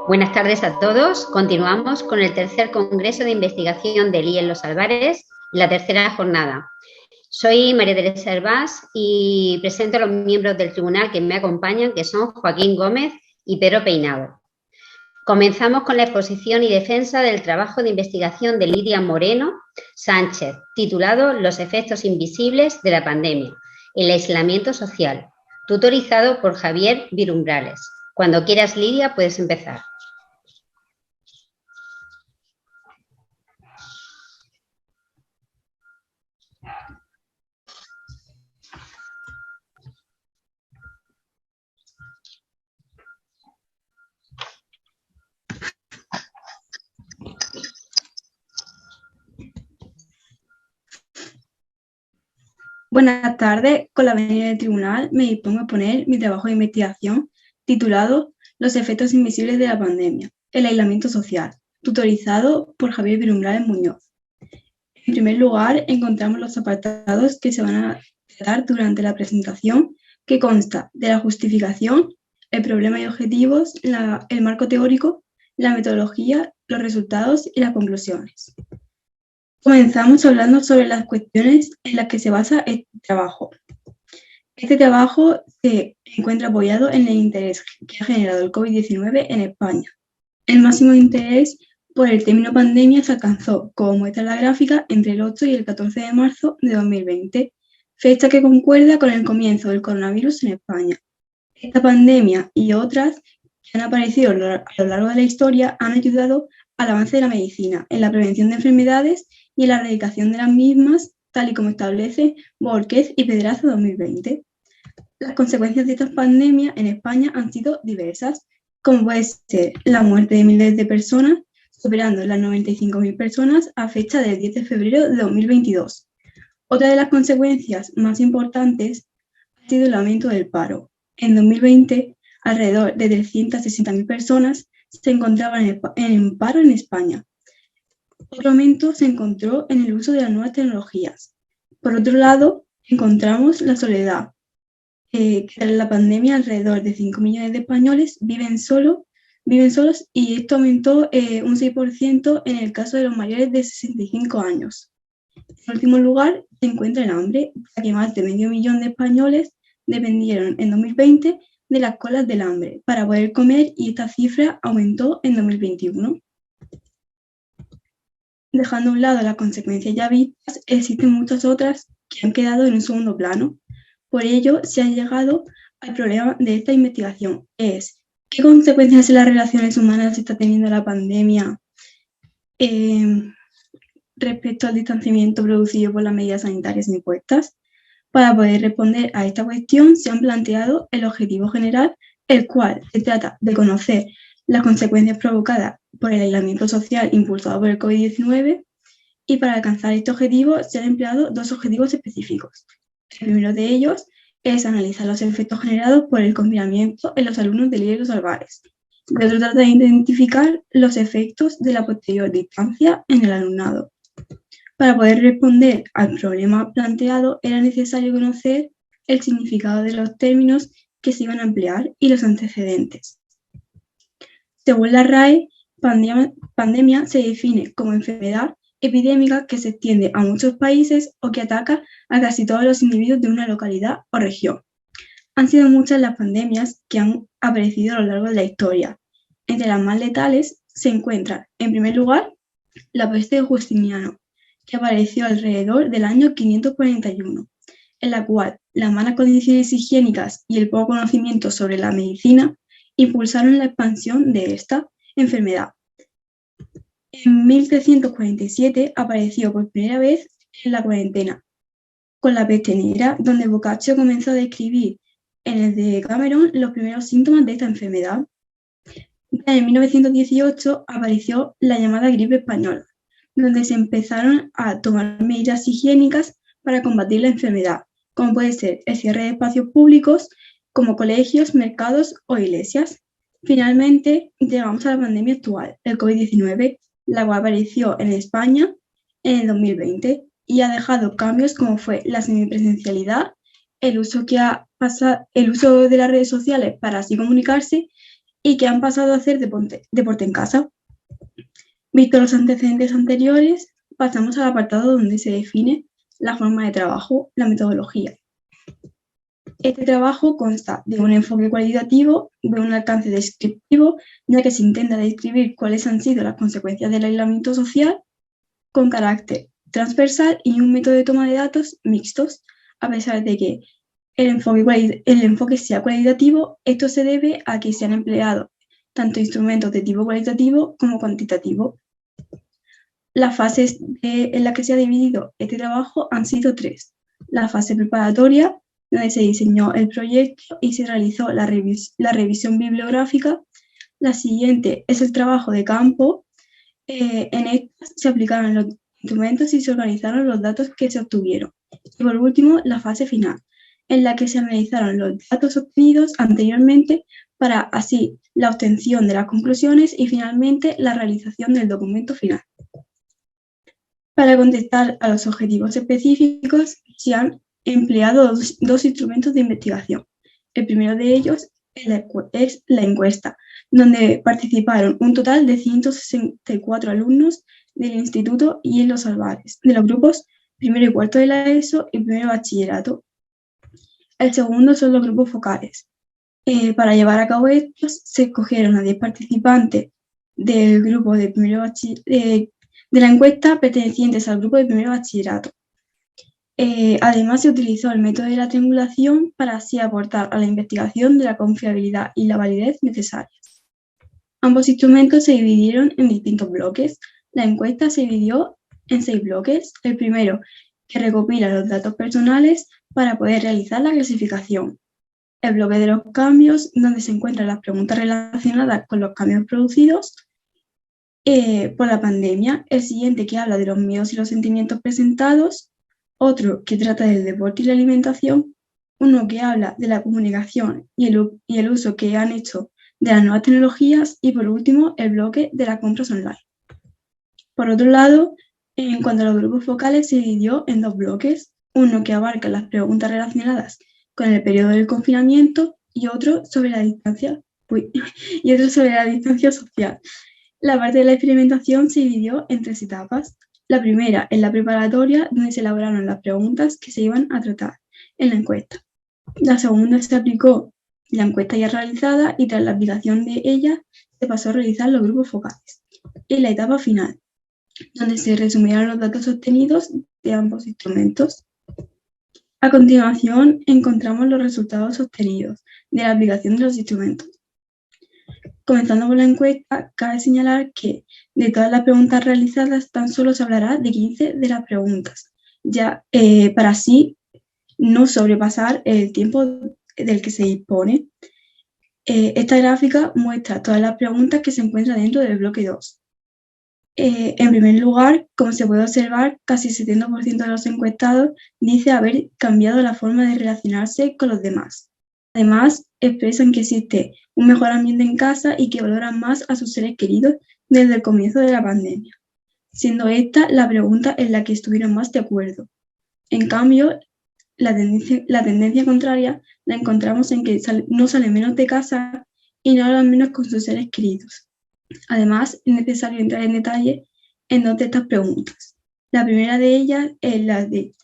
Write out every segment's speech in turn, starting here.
Buenas tardes a todos. Continuamos con el tercer Congreso de Investigación del IE en Los Albares, la tercera jornada. Soy María Teresa Hervás y presento a los miembros del tribunal que me acompañan, que son Joaquín Gómez y Pedro Peinado. Comenzamos con la exposición y defensa del trabajo de investigación de Lidia Moreno Sánchez, titulado Los efectos invisibles de la pandemia, el aislamiento social, tutorizado por Javier Virumbrales. Cuando quieras, Lidia, puedes empezar. Buenas tardes. Con la venida del tribunal me dispongo a poner mi trabajo de investigación titulado Los efectos invisibles de la pandemia, el aislamiento social, tutorizado por Javier Virumbrales Muñoz. En primer lugar, encontramos los apartados que se van a tratar durante la presentación, que consta de la justificación, el problema y objetivos, el marco teórico, la metodología, los resultados y las conclusiones. Comenzamos hablando sobre las cuestiones en las que se basa este trabajo. Este trabajo se encuentra apoyado en el interés que ha generado el COVID-19 en España. El máximo interés por el término pandemia se alcanzó, como muestra la gráfica, entre el 8 y el 14 de marzo de 2020, fecha que concuerda con el comienzo del coronavirus en España. Esta pandemia y otras que han aparecido a lo largo de la historia han ayudado al avance de la medicina en la prevención de enfermedades y en la erradicación de las mismas, tal y como establece Borquez y Pedraza 2020. Las consecuencias de esta pandemia en España han sido diversas, como puede ser la muerte de miles de personas, superando las 95.000 personas a fecha del 10 de febrero de 2022. Otra de las consecuencias más importantes ha sido el aumento del paro. En 2020, alrededor de 360.000 personas se encontraban en paro en España. Otro aumento se encontró en el uso de las nuevas tecnologías. Por otro lado, encontramos la soledad. Tras la pandemia, alrededor de 5 millones de españoles viven solos y esto aumentó un 6% en el caso de los mayores de 65 años. En último lugar, se encuentra el hambre, ya que más de medio millón de españoles dependieron en 2020 de las colas del hambre para poder comer y esta cifra aumentó en 2021. Dejando a un lado las consecuencias ya vistas, existen muchas otras que han quedado en un segundo plano. Por ello, se ha llegado al problema de esta investigación, ¿qué consecuencias en las relaciones humanas está teniendo la pandemia respecto al distanciamiento producido por las medidas sanitarias impuestas? Para poder responder a esta cuestión, se han planteado el objetivo general, el cual se trata de conocer las consecuencias provocadas por el aislamiento social impulsado por el COVID-19, y para alcanzar este objetivo se han empleado dos objetivos específicos. El primero de ellos es analizar los efectos generados por el confinamiento en los alumnos del IE de Los Albares. El otro trata de identificar los efectos de la posterior distancia en el alumnado. Para poder responder al problema planteado era necesario conocer el significado de los términos que se iban a emplear y los antecedentes. Según la RAE, pandemia se define como enfermedad epidémica que se extiende a muchos países o que ataca a casi todos los individuos de una localidad o región. Han sido muchas las pandemias que han aparecido a lo largo de la historia. Entre las más letales se encuentra, en primer lugar, la peste de Justiniano, que apareció alrededor del año 541, en la cual las malas condiciones higiénicas y el poco conocimiento sobre la medicina impulsaron la expansión de esta enfermedad. En 1347 apareció por primera vez en la cuarentena, con la peste negra, donde Boccaccio comenzó a describir en el Decameron los primeros síntomas de esta enfermedad. En 1918 apareció la llamada gripe española, donde se empezaron a tomar medidas higiénicas para combatir la enfermedad, como puede ser el cierre de espacios públicos como colegios, mercados o iglesias. Finalmente, llegamos a la pandemia actual, el COVID-19, la cual apareció en España en el 2020 y ha dejado cambios como fue la semipresencialidad, el uso de las redes sociales para así comunicarse y que han pasado a hacer deporte en casa. Visto los antecedentes anteriores, pasamos al apartado donde se define la forma de trabajo, la metodología. Este trabajo consta de un enfoque cualitativo, de un alcance descriptivo, ya que se intenta describir cuáles han sido las consecuencias del aislamiento social, con carácter transversal y un método de toma de datos mixtos. A pesar de que el enfoque sea cualitativo, esto se debe a que se han empleado tanto instrumentos de tipo cualitativo como cuantitativo. Las fases en las que se ha dividido este trabajo han sido 3. La fase preparatoria, donde se diseñó el proyecto y se realizó la revisión bibliográfica. La siguiente es el trabajo de campo. En esta se aplicaron los instrumentos y se organizaron los datos que se obtuvieron. Y por último, la fase final, en la que se analizaron los datos obtenidos anteriormente para así la obtención de las conclusiones y finalmente la realización del documento final. Para contestar a los objetivos específicos se han empleado dos instrumentos de investigación. El primero de ellos es la encuesta, donde participaron un total de 164 alumnos del instituto y en los Álvarez, de los grupos primero y cuarto de la ESO y primero bachillerato. El segundo son los grupos focales. Para llevar a cabo estos, se escogieron a 10 participantes del grupo de primero de la encuesta pertenecientes al grupo de primero bachillerato. Además, se utilizó el método de la triangulación para así aportar a la investigación de la confiabilidad y la validez necesarias. Ambos instrumentos se dividieron en distintos bloques. La encuesta se dividió en 6 bloques. El primero, que recopila los datos personales para poder realizar la clasificación. El bloque de los cambios, donde se encuentran las preguntas relacionadas con los cambios producidos por la pandemia. El siguiente, que habla de los miedos y los sentimientos presentados. Otro, que trata del deporte y la alimentación. Uno que habla de la comunicación y el uso que han hecho de las nuevas tecnologías. Y por último, el bloque de las compras online. Por otro lado, en cuanto a los grupos focales, se dividió en 2 bloques. Uno que abarca las preguntas relacionadas con el periodo del confinamiento y otro sobre la distancia social. La parte de la experimentación se dividió en 3 etapas. La primera es la preparatoria, donde se elaboraron las preguntas que se iban a tratar en la encuesta. La segunda se aplicó la encuesta ya realizada y tras la aplicación de ella se pasó a realizar los grupos focales. Y la etapa final, donde se resumieron los datos obtenidos de ambos instrumentos. A continuación, encontramos los resultados obtenidos de la aplicación de los instrumentos. Comenzando con la encuesta, cabe señalar que de todas las preguntas realizadas, tan solo se hablará de 15 de las preguntas, ya para así no sobrepasar el tiempo del que se dispone. Esta gráfica muestra todas las preguntas que se encuentran dentro del bloque 2. En primer lugar, como se puede observar, casi el 70% de los encuestados dice haber cambiado la forma de relacionarse con los demás. Además, expresan que existe un mejor ambiente en casa y que valoran más a sus seres queridos desde el comienzo de la pandemia, siendo esta la pregunta en la que estuvieron más de acuerdo. En cambio, la tendencia contraria la encontramos en que no salen menos de casa y no hablan menos con sus seres queridos. Además, es necesario entrar en detalle en 2 de estas preguntas. La primera de ellas es la de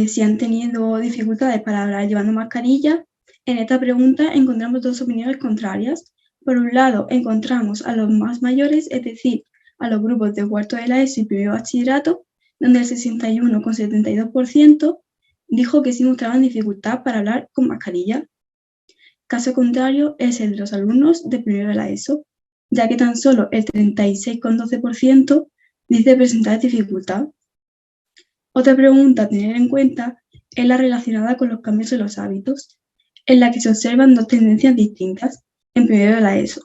si han tenido dificultades para hablar llevando mascarilla. En esta pregunta encontramos 2 opiniones contrarias. Por un lado, encontramos a los más mayores, es decir, a los grupos de cuarto de la ESO y primero bachillerato, donde el 61,72% dijo que sí mostraban dificultad para hablar con mascarilla. Caso contrario es el de los alumnos de primero de la ESO, ya que tan solo el 36,12% dice presentar dificultad. Otra pregunta a tener en cuenta es la relacionada con los cambios en los hábitos, en la que se observan 2 tendencias distintas en primero de la ESO.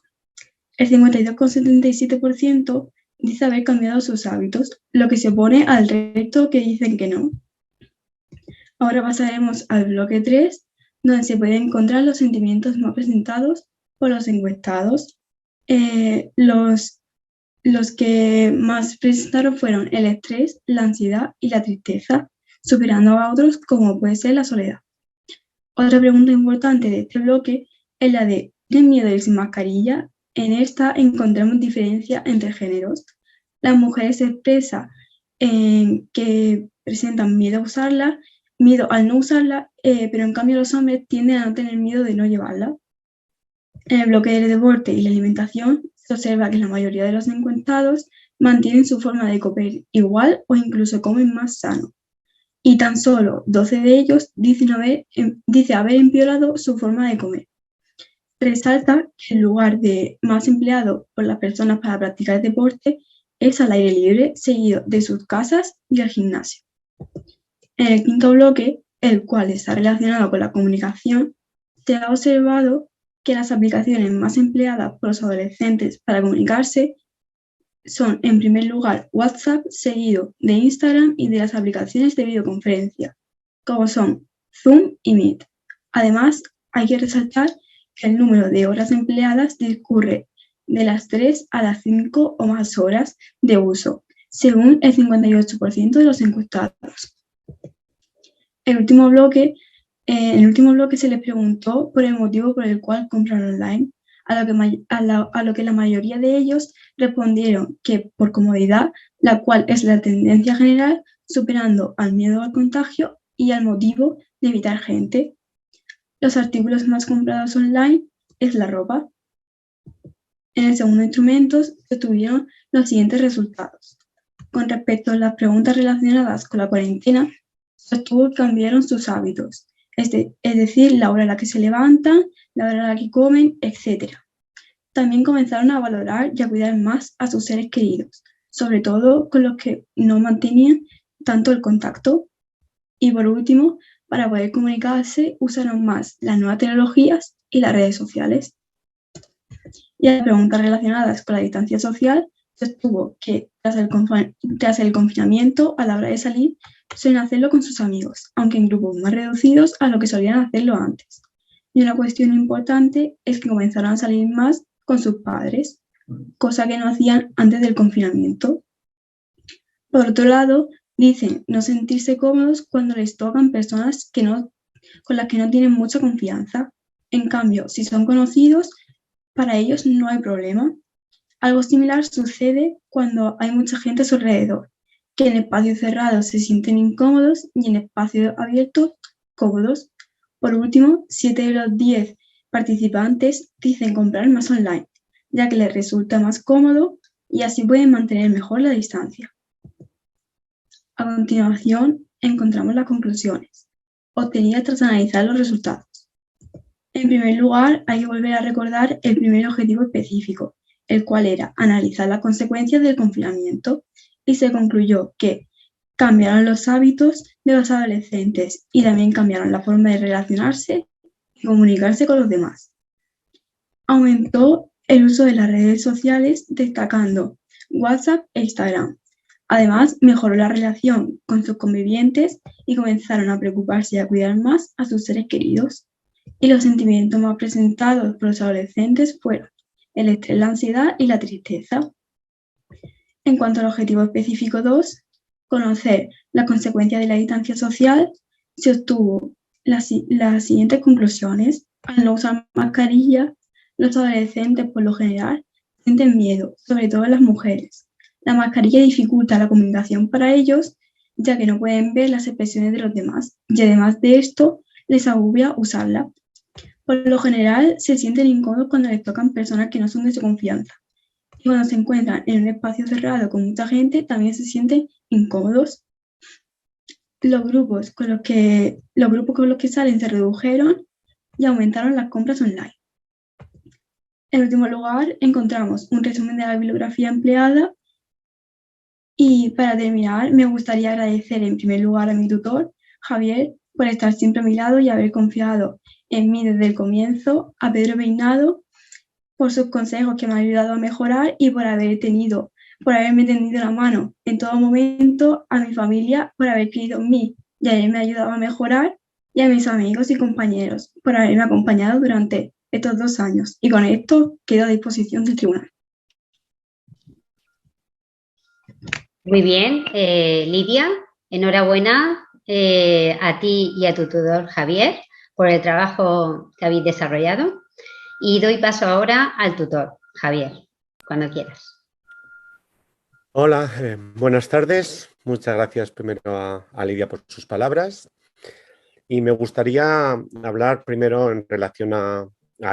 El 52,77% dice haber cambiado sus hábitos, lo que se opone al resto que dicen que no. Ahora pasaremos al bloque 3, donde se pueden encontrar los sentimientos más presentados por los encuestados. Los que más presentaron fueron el estrés, la ansiedad y la tristeza, superando a otros como puede ser la soledad. Otra pregunta importante de este bloque es la de tienen miedo de ir sin mascarilla. En esta encontramos diferencia entre géneros. Las mujeres se expresan en que presentan miedo a usarla, miedo al no usarla, pero en cambio los hombres tienden a no tener miedo de no llevarla. En el bloque del deporte y la alimentación se observa que la mayoría de los encuestados mantienen su forma de comer igual o incluso comen más sano. Y tan solo 12 de ellos dicen haber empeorado su forma de comer. Resalta que el lugar más empleado por las personas para practicar deporte es al aire libre, seguido de sus casas y el gimnasio. En el quinto bloque, el cual está relacionado con la comunicación, se ha observado que las aplicaciones más empleadas por los adolescentes para comunicarse son, en primer lugar, WhatsApp, seguido de Instagram y de las aplicaciones de videoconferencia, como son Zoom y Meet. Además, hay que resaltar que el número de horas empleadas discurre de las 3 a las 5 o más horas de uso, según el 58% de los encuestados. En el último bloque se les preguntó por el motivo por el cual compran online, a lo que la mayoría de ellos respondieron que por comodidad, la cual es la tendencia general, superando al miedo al contagio y al motivo de evitar gente. Los artículos más comprados online es la ropa. En el segundo instrumento se obtuvieron los siguientes resultados. Con respecto a las preguntas relacionadas con la cuarentena, se obtuvo que cambiaron sus hábitos, es decir, la hora a la que se levantan, la hora a la que comen, etc. También comenzaron a valorar y a cuidar más a sus seres queridos, sobre todo con los que no mantenían tanto el contacto. Y por último, para poder comunicarse, usaron más las nuevas tecnologías y las redes sociales. Y a las preguntas relacionadas con la distancia social, se obtuvo que tras el confinamiento, a la hora de salir, suelen hacerlo con sus amigos, aunque en grupos más reducidos a lo que solían hacerlo antes. Y una cuestión importante es que comenzaron a salir más con sus padres, cosa que no hacían antes del confinamiento. Por otro lado, dicen no sentirse cómodos cuando les tocan personas con las que no tienen mucha confianza. En cambio, si son conocidos, para ellos no hay problema. Algo similar sucede cuando hay mucha gente a su alrededor, que en espacios cerrados se sienten incómodos y en espacios abiertos cómodos. Por último, 7 de los 10 participantes dicen comprar más online, ya que les resulta más cómodo y así pueden mantener mejor la distancia. A continuación, encontramos las conclusiones, obtenidas tras analizar los resultados. En primer lugar, hay que volver a recordar el primer objetivo específico, el cual era analizar las consecuencias del confinamiento, y se concluyó que cambiaron los hábitos de los adolescentes y también cambiaron la forma de relacionarse y comunicarse con los demás. Aumentó el uso de las redes sociales, destacando WhatsApp e Instagram. Además, mejoró la relación con sus convivientes y comenzaron a preocuparse y a cuidar más a sus seres queridos. Y los sentimientos más presentados por los adolescentes fueron el estrés, la ansiedad y la tristeza. En cuanto al objetivo específico 2, conocer las consecuencias de la distancia social, se obtuvo las siguientes conclusiones. Al no usar mascarilla, los adolescentes por lo general sienten miedo, sobre todo las mujeres. La mascarilla dificulta la comunicación para ellos, ya que no pueden ver las expresiones de los demás, y además de esto, les agobia usarla. Por lo general, se sienten incómodos cuando les tocan personas que no son de su confianza. Y cuando se encuentran en un espacio cerrado con mucha gente, también se sienten incómodos. Los grupos con los que salen se redujeron y aumentaron las compras online. En último lugar, encontramos un resumen de la bibliografía empleada. Y para terminar, me gustaría agradecer en primer lugar a mi tutor, Javier, por estar siempre a mi lado y haber confiado en mí desde el comienzo, a Pedro Peinado, por sus consejos que me han ayudado a mejorar y por haberme tendido la mano en todo momento, a mi familia por haber creído en mí y haberme ayudado a mejorar, y a mis amigos y compañeros por haberme acompañado durante estos 2 años. Y con esto quedo a disposición del tribunal. Muy bien, Lidia, enhorabuena a ti y a tu tutor Javier por el trabajo que habéis desarrollado. Y doy paso ahora al tutor, Javier, cuando quieras. Hola, buenas tardes. Muchas gracias primero a Lidia por sus palabras. Y me gustaría hablar primero en relación a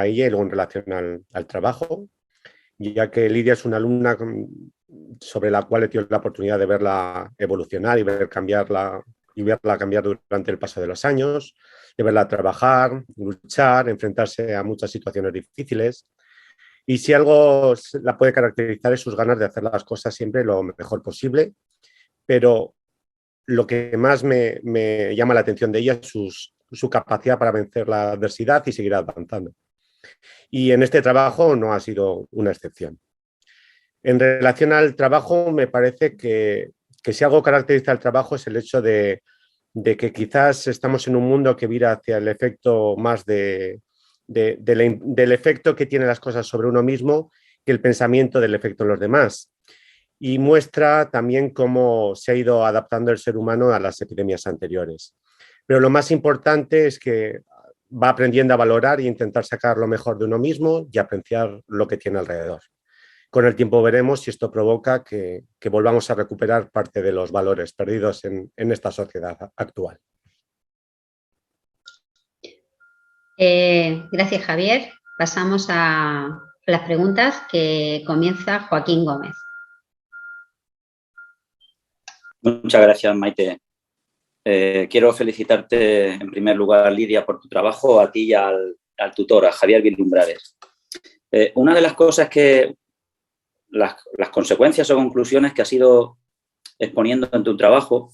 ella y luego en relación al trabajo, ya que Lidia es una alumna sobre la cual he tenido la oportunidad de verla evolucionar y verla cambiar durante el paso de los años, de verla trabajar, luchar, enfrentarse a muchas situaciones difíciles. Y si algo la puede caracterizar es sus ganas de hacer las cosas siempre lo mejor posible, pero lo que más me llama la atención de ella es su capacidad para vencer la adversidad y seguir avanzando. Y en este trabajo no ha sido una excepción. En relación al trabajo, me parece que si algo caracteriza al trabajo es el hecho de que quizás estamos en un mundo que vira hacia el efecto más del efecto que tienen las cosas sobre uno mismo que el pensamiento del efecto en los demás. Y muestra también cómo se ha ido adaptando el ser humano a las epidemias anteriores. Pero lo más importante es que va aprendiendo a valorar e intentar sacar lo mejor de uno mismo y apreciar lo que tiene alrededor. Con el tiempo veremos si esto provoca que volvamos a recuperar parte de los valores perdidos en esta sociedad actual. Gracias, Javier. Pasamos a las preguntas que comienza Joaquín Gómez. Muchas gracias, Maite. Quiero felicitarte en primer lugar, Lidia, por tu trabajo, a ti y al tutor, a Javier Vilumbrales. Una de las cosas que las consecuencias o conclusiones que has ido exponiendo en tu trabajo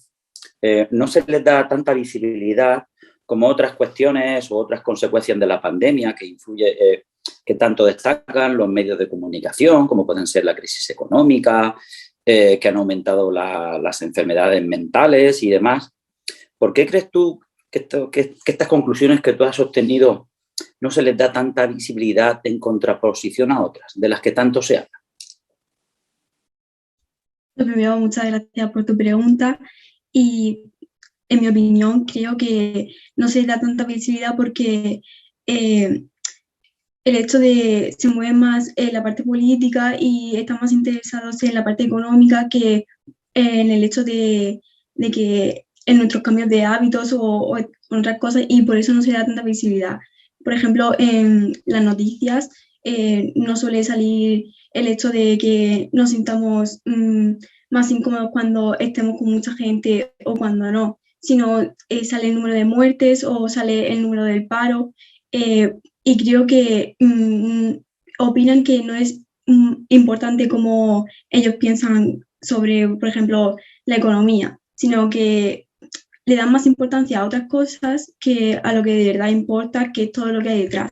no se les da tanta visibilidad como otras cuestiones o otras consecuencias de la pandemia que tanto destacan los medios de comunicación, como pueden ser la crisis económica, que han aumentado las enfermedades mentales y demás. ¿Por qué crees tú que estas conclusiones que tú has obtenido no se les da tanta visibilidad en contraposición a otras, de las que tanto se habla? Lo primero, muchas gracias por tu pregunta y en mi opinión creo que no se da tanta visibilidad porque el hecho de se mueve más en la parte política y están más interesados en la parte económica que en el hecho de que en nuestros cambios de hábitos o en otras cosas, y por eso no se da tanta visibilidad. Por ejemplo, en las noticias no suele salir el hecho de que nos sintamos más incómodos cuando estemos con mucha gente o cuando no, sino sale el número de muertes o sale el número del paro, y creo que opinan que no es importante como ellos piensan sobre, por ejemplo, la economía, sino que le dan más importancia a otras cosas que a lo que de verdad importa, que es todo lo que hay detrás.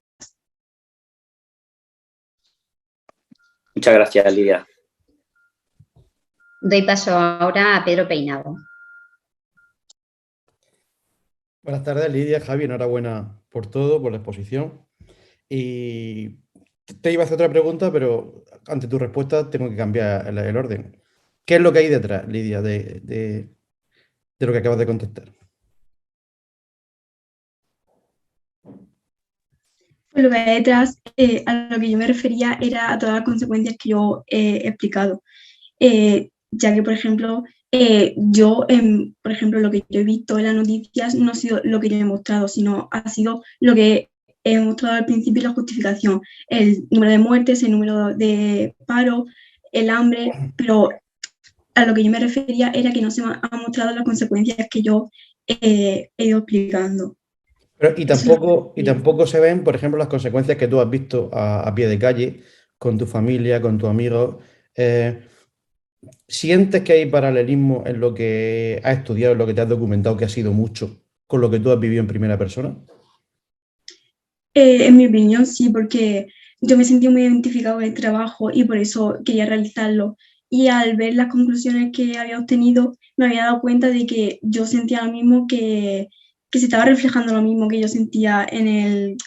Muchas gracias, Lidia. Doy paso ahora a Pedro Peinado. Buenas tardes, Lidia, Javi, enhorabuena por todo, por la exposición. Y te iba a hacer otra pregunta, pero ante tu respuesta tengo que cambiar el orden. ¿Qué es lo que hay detrás, Lidia, de lo que acabas de contestar? Pues lo que hay detrás, a lo que yo me refería, era a todas las consecuencias que yo he explicado. Ya que, por ejemplo, por ejemplo, lo que yo he visto en las noticias no ha sido lo que yo he mostrado, sino ha sido lo que he mostrado al principio, la justificación, el número de muertes, el número de paro, el hambre, pero a lo que yo me refería era que no se han mostrado las consecuencias que yo he ido explicando. Pero, y tampoco se ven, por ejemplo, las consecuencias que tú has visto a pie de calle, con tu familia, con tus amigos. ¿Sientes que hay paralelismo en lo que has estudiado, en lo que te has documentado, que ha sido mucho, con lo que tú has vivido en primera persona? En mi opinión, sí, porque yo me sentí muy identificado con el trabajo y por eso quería realizarlo. Y al ver las conclusiones que había obtenido, me había dado cuenta de que yo sentía lo mismo, que se estaba reflejando lo mismo que yo sentía en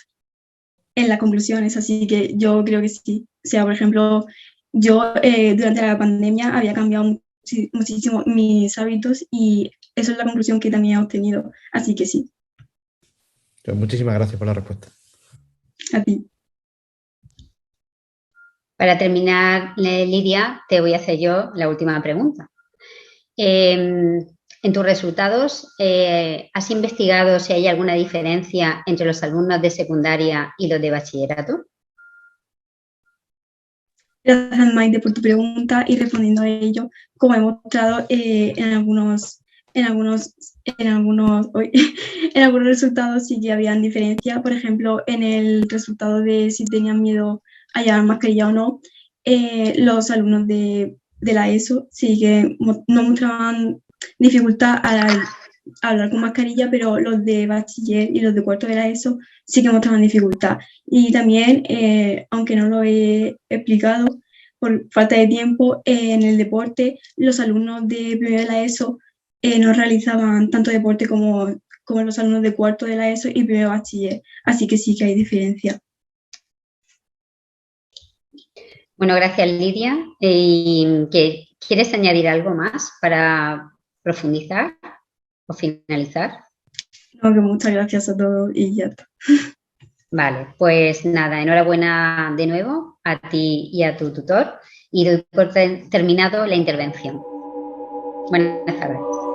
las conclusiones. Así que yo creo que sí. O sea, por ejemplo, yo durante la pandemia había cambiado muchísimo mis hábitos y eso es la conclusión que también he obtenido. Así que sí. Muchísimas gracias por la respuesta. A ti. Para terminar, Lidia, te voy a hacer yo la última pregunta. En tus resultados, ¿has investigado si hay alguna diferencia entre los alumnos de secundaria y los de bachillerato? Gracias, Maite, por tu pregunta y respondiendo a ello, como he mostrado en algunos resultados sí que habían diferencia. Por ejemplo, en el resultado de si tenían miedo a llevar mascarilla o no, los alumnos de la ESO sí que no mostraban dificultad al hablar con mascarilla, pero los de bachiller y los de cuarto de la ESO sí que mostraban dificultad. Y también, aunque no lo he explicado por falta de tiempo, en el deporte los alumnos de primero de la ESO no realizaban tanto deporte como los alumnos de cuarto de la ESO y primero de bachiller. Así que sí que hay diferencia. Bueno, gracias, Lidia. ¿Quieres añadir algo más para profundizar o finalizar? No, que muchas gracias a todos y ya está. Vale, pues nada, enhorabuena de nuevo a ti y a tu tutor y doy por terminado la intervención. Buenas tardes.